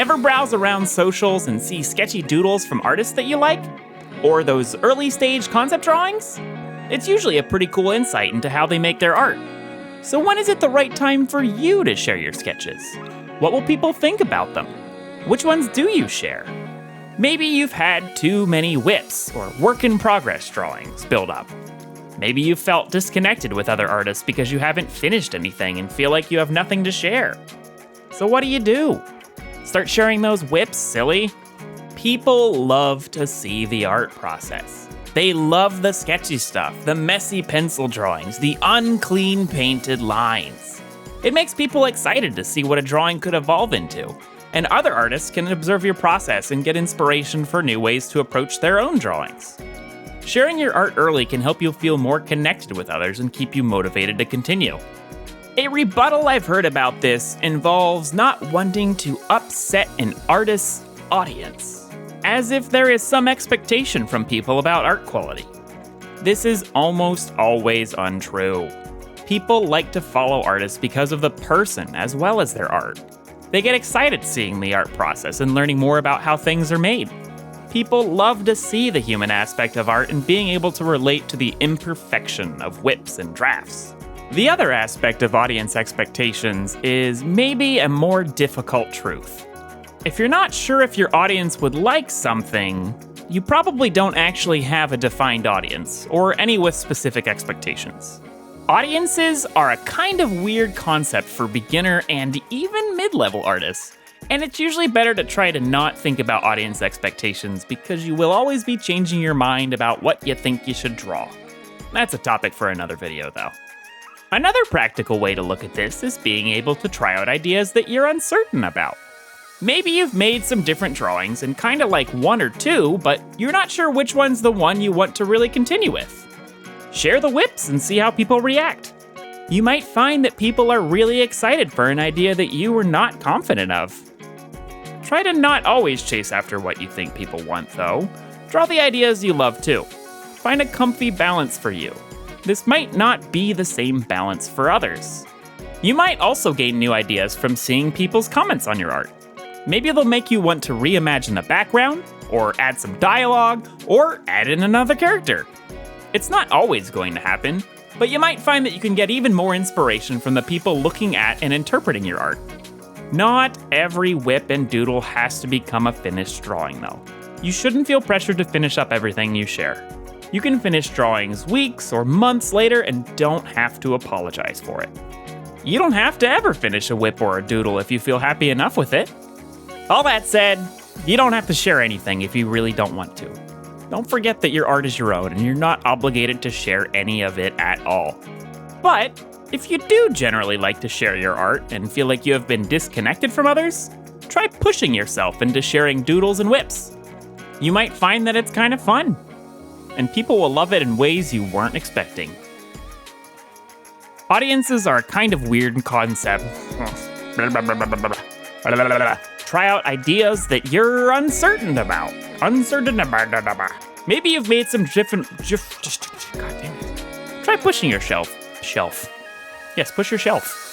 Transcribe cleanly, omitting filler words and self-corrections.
Ever browse around socials and see sketchy doodles from artists that you like? Or those early stage concept drawings? It's usually a pretty cool insight into how they make their art. So when is it the right time for you to share your sketches? What will people think about them? Which ones do you share? Maybe you've had too many whips or work-in-progress drawings build up. Maybe you've felt disconnected with other artists because you haven't finished anything and feel like you have nothing to share. So what do? Start sharing those whips, silly? People love to see the art process. They love the sketchy stuff, the messy pencil drawings, the unclean painted lines. It makes people excited to see what a drawing could evolve into, and other artists can observe your process and get inspiration for new ways to approach their own drawings. Sharing your art early can help you feel more connected with others and keep you motivated to continue. A rebuttal I've heard about this involves not wanting to upset an artist's audience, as if there is some expectation from people about art quality. This is almost always untrue. People like to follow artists because of the person as well as their art. They get excited seeing the art process and learning more about how things are made. People love to see the human aspect of art and being able to relate to the imperfection of whips and drafts. The other aspect of audience expectations is maybe a more difficult truth. If you're not sure if your audience would like something, you probably don't actually have a defined audience or any with specific expectations. Audiences are a kind of weird concept for beginner and even mid-level artists, and it's usually better to try to not think about audience expectations because you will always be changing your mind about what you think you should draw. That's a topic for another video, though. Another practical way to look at this is being able to try out ideas that you're uncertain about. Maybe you've made some different drawings and kind of like one or two, but you're not sure which one's the one you want to really continue with. Share the whips and see how people react. You might find that people are really excited for an idea that you were not confident of. Try to not always chase after what you think people want, though. Draw the ideas you love, too. Find a comfy balance for you. This might not be the same balance for others. You might also gain new ideas from seeing people's comments on your art. Maybe they'll make you want to reimagine the background, or add some dialogue, or add in another character. It's not always going to happen, but you might find that you can get even more inspiration from the people looking at and interpreting your art. Not every whip and doodle has to become a finished drawing, though. You shouldn't feel pressured to finish up everything you share. You can finish drawings weeks or months later and don't have to apologize for it. You don't have to ever finish a whip or a doodle if you feel happy enough with it. All that said, you don't have to share anything if you really don't want to. Don't forget that your art is your own and you're not obligated to share any of it at all. But if you do generally like to share your art and feel like you have been disconnected from others, try pushing yourself into sharing doodles and whips. You might find that it's kind of fun, and people will love it in ways you weren't expecting. Audiences are a kind of weird concept. Try out ideas that you're uncertain about. Maybe you've made some different. God damn it. Try pushing your shelf. Yes, push your shelf.